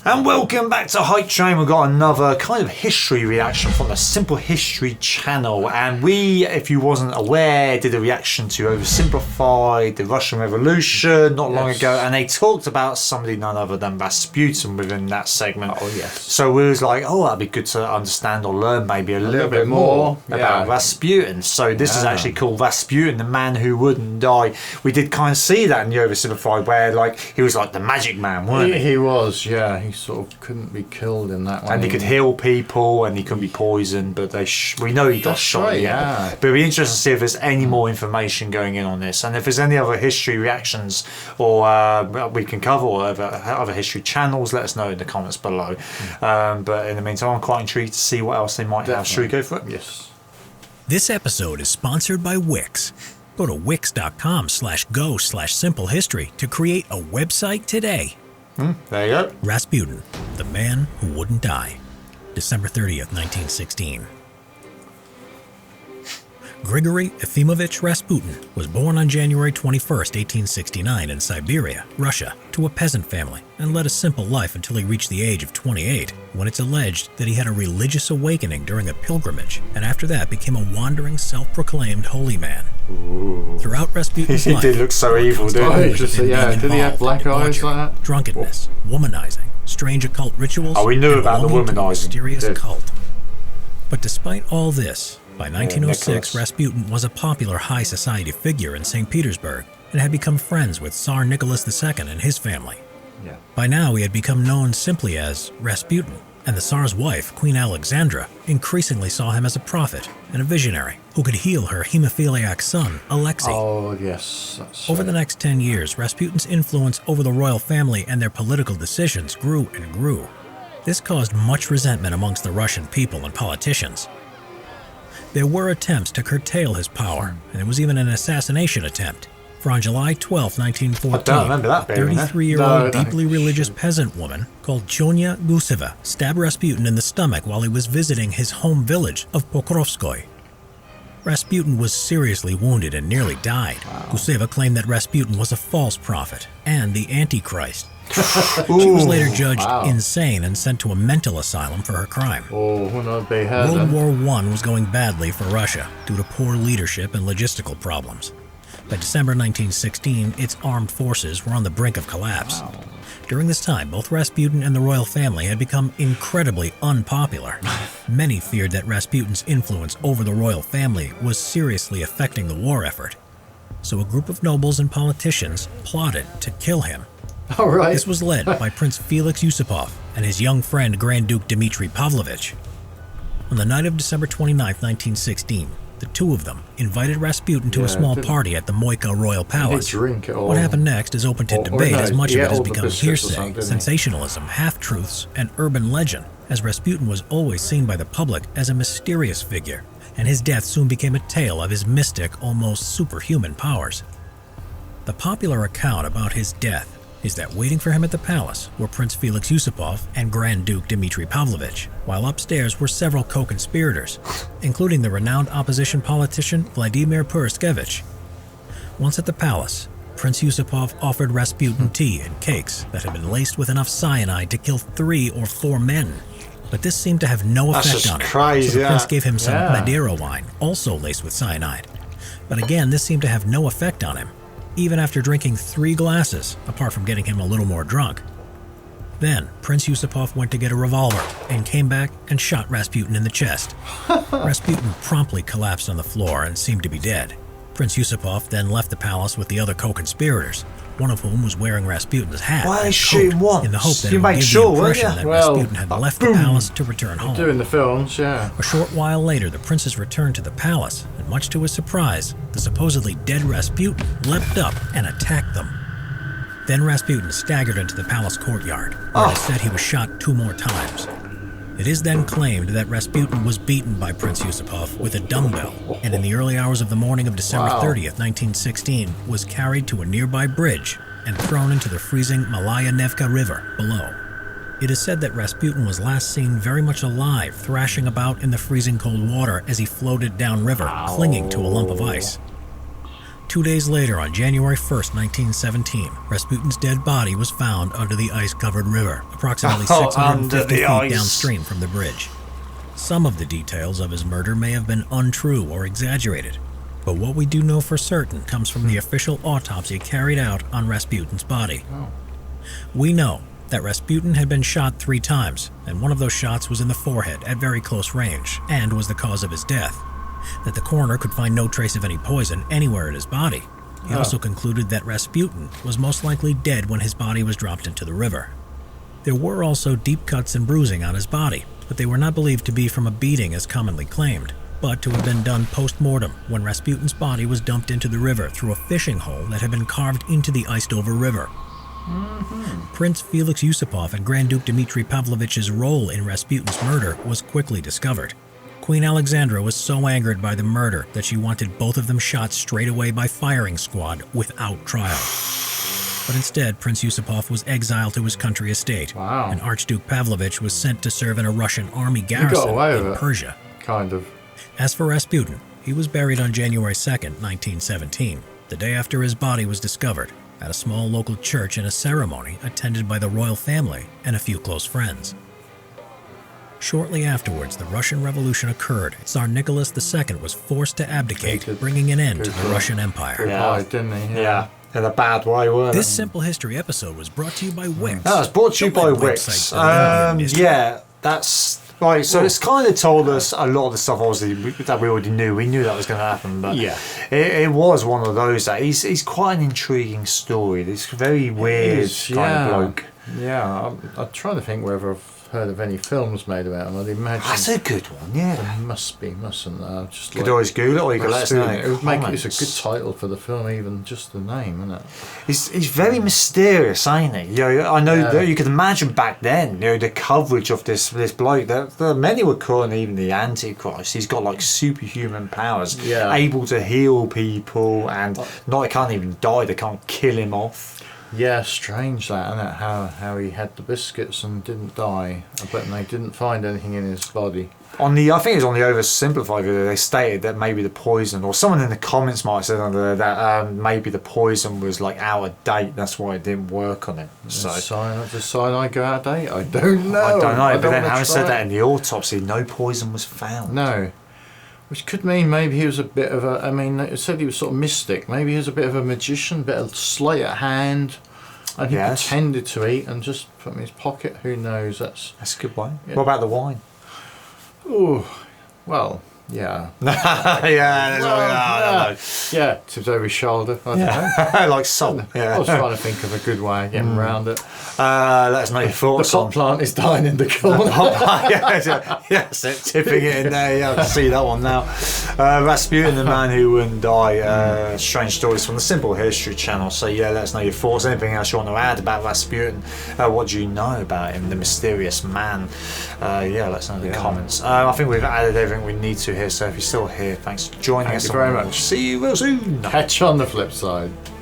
And welcome back to HypeTrain. We've got another kind of history reaction from the Simple History channel. And we, if you wasn't aware, did a reaction to Oversimplified, the Russian Revolution not long ago. And they talked about somebody none other than Rasputin within that segment. Oh, yes. So we was like, oh, that'd be good to understand or learn maybe a little bit more about Rasputin. So this is actually called Rasputin, the man who wouldn't die. We did kind of see that in the Oversimplified where like he was like the magic man, wasn't he? He was, yeah. He sort of couldn't be killed in that one. And he could heal people and he couldn't be poisoned, but we know he got shot. Right, yeah. But it'd be interesting to see if there's any more information going in on this, and if there's any other history reactions or we can cover, or other history channels, let us know in the comments below. But in the meantime, I'm quite intrigued to see what else they might have. Should we go for it? Yes. This episode is sponsored by Wix. Go to wix.com/go/simplehistory to create a website today. There you go. Rasputin, the man who wouldn't die. December 30th, 1916. Grigory Efimovich Rasputin was born on January 21st, 1869 in Siberia, Russia, to a peasant family and led a simple life until he reached the age of 28, when it's alleged that he had a religious awakening during a pilgrimage and after that became a wandering, self-proclaimed holy man. Ooh. Throughout Rasputin's life, he did look so evil, didn't he? Did he have black eyes like that? Drunkenness, womanizing, strange occult rituals, we knew about the womanizing. Mysterious cult. But despite all this, by 1906, Rasputin was a popular high society figure in St. Petersburg and had become friends with Tsar Nicholas II and his family. Yeah. By now, he had become known simply as Rasputin, and the Tsar's wife, Queen Alexandra, increasingly saw him as a prophet and a visionary who could heal her hemophiliac son, Alexei. Oh, yes. That's Over the next 10 years, Rasputin's influence over the royal family and their political decisions grew and grew. This caused much resentment amongst the Russian people and politicians. There were attempts to curtail his power, and there was even an assassination attempt. For on July 12, 1914, a 33-year-old deeply religious peasant woman called Chonya Guseva stabbed Rasputin in the stomach while he was visiting his home village of Pokrovskoy. Rasputin was seriously wounded and nearly died. Guseva claimed that Rasputin was a false prophet and the Antichrist. She was later judged insane and sent to a mental asylum for her crime. World War I was going badly for Russia due to poor leadership and logistical problems. By December 1916, its armed forces were on the brink of collapse. During this time, both Rasputin and the royal family had become incredibly unpopular. Many feared that Rasputin's influence over the royal family was seriously affecting the war effort. So a group of nobles and politicians plotted to kill him. This was led by Prince Felix Yusupov and his young friend Grand Duke Dmitry Pavlovich. On the night of December 29, 1916, the two of them invited Rasputin to a small party at the Moika Royal Palace. What happened next is open to debate, as much of it has become hearsay, sensationalism, half-truths, and urban legend, as Rasputin was always seen by the public as a mysterious figure, and his death soon became a tale of his mystic, almost superhuman powers. The popular account about his death is that waiting for him at the palace were Prince Felix Yusupov and Grand Duke Dmitry Pavlovich, while upstairs were several co-conspirators, including the renowned opposition politician Vladimir Purishkevich. Once at the palace, Prince Yusupov offered Rasputin tea and cakes that had been laced with enough cyanide to kill 3 or 4 men. But this seemed to have no effect on him, so the prince gave him some Madeira wine, also laced with cyanide. But again, this seemed to have no effect on him, even after drinking 3 glasses, apart from getting him a little more drunk. Then, Prince Yusupov went to get a revolver and came back and shot Rasputin in the chest. Rasputin promptly collapsed on the floor and seemed to be dead. Prince Yusupov then left the palace with the other co-conspirators, one of whom was wearing Rasputin's hat and coat, in the hope that it would give the impression that Rasputin had left the palace to return home. Doing the films, A short while later, the princes returned to the palace, and much to his surprise, the supposedly dead Rasputin leapt up and attacked them. Then Rasputin staggered into the palace courtyard, where instead he was shot 2 more times. It is then claimed that Rasputin was beaten by Prince Yusupov with a dumbbell, and in the early hours of the morning of December 30th, 1916, was carried to a nearby bridge and thrown into the freezing Malaya Nevka River below. It is said that Rasputin was last seen very much alive, thrashing about in the freezing cold water as he floated downriver, clinging to a lump of ice. 2 days later, on January 1st, 1917, Rasputin's dead body was found under the ice-covered river, approximately 650 feet downstream from the bridge. Some of the details of his murder may have been untrue or exaggerated, but what we do know for certain comes from the official autopsy carried out on Rasputin's body. We know that Rasputin had been shot 3 times, and one of those shots was in the forehead at very close range, and was the cause of his death. That the coroner could find no trace of any poison anywhere in his body. He also concluded that Rasputin was most likely dead when his body was dropped into the river. There were also deep cuts and bruising on his body, but they were not believed to be from a beating as commonly claimed, but to have been done post-mortem when Rasputin's body was dumped into the river through a fishing hole that had been carved into the iced-over river. Prince Felix Yusupov and Grand Duke Dmitry Pavlovich's role in Rasputin's murder was quickly discovered. Queen Alexandra was so angered by the murder that she wanted both of them shot straight away by firing squad without trial. But instead, Prince Yusupov was exiled to his country estate, and Archduke Pavlovich was sent to serve in a Russian army garrison in Persia. Kind of. As for Rasputin, he was buried on January 2nd, 1917, the day after his body was discovered, at a small local church in a ceremony attended by the royal family and a few close friends. Shortly afterwards, the Russian Revolution occurred. Tsar Nicholas II was forced to abdicate, bringing an end to the Russian Empire. Didn't he? Yeah. In a bad way, weren't This Simple History episode was brought to you by Wix. Oh, it's brought to you by Wix. Yeah, that's right. So it's kind of told us a lot of the stuff, obviously, that we already knew. We knew that was going to happen, but it was one of those that he's quite an intriguing story. This very weird kind of bloke. Yeah, I'm trying to think whether I've heard of any films made about him. I'd imagine that's a good one. Yeah, there mustn't there? Just could always Google it, or you could let us know. It would make it's a good title for the film, even just the name, isn't it? He's very mysterious, ain't he? You know, I know that you could imagine back then, you know, the coverage of this bloke. That many were calling even the Antichrist. He's got like superhuman powers, able to heal people, and not they can't even die. They can't kill him off. Yeah, strange that, isn't it? How he had the biscuits and didn't die, but they didn't find anything in his body. I think it was on the oversimplified video, they stated that maybe the poison, or someone in the comments might have said under there that maybe the poison was like out of date, that's why it didn't work on him. So does cyanide go out of date? I don't know. But then having said that, in the autopsy, no poison was found. No. Which could mean maybe he was a bit of a, I mean, it said he was sort of mystic. Maybe he was a bit of a magician, a bit of sleight of hand. And he pretended to eat and just put in his pocket. Who knows? That's a good one. Yeah. What about the wine? Oh, well, yeah. Yeah, tips over his shoulder. I don't know. Like salt. Yeah. I was trying to think of a good way of getting around it. Let us know your thoughts. The pot plant is dying in the corner. Yes, tipping it in there. Yeah, I can see that one now. Rasputin, the man who wouldn't die. Strange stories from the Simple History channel. So let us know your thoughts. Anything else you want to add about Rasputin? What do you know about him, the mysterious man? Let us know in the comments. I think we've added everything we need to here. So if you're still here, thanks for joining us. Thank you very much. See you real soon. Catch you on the flip side.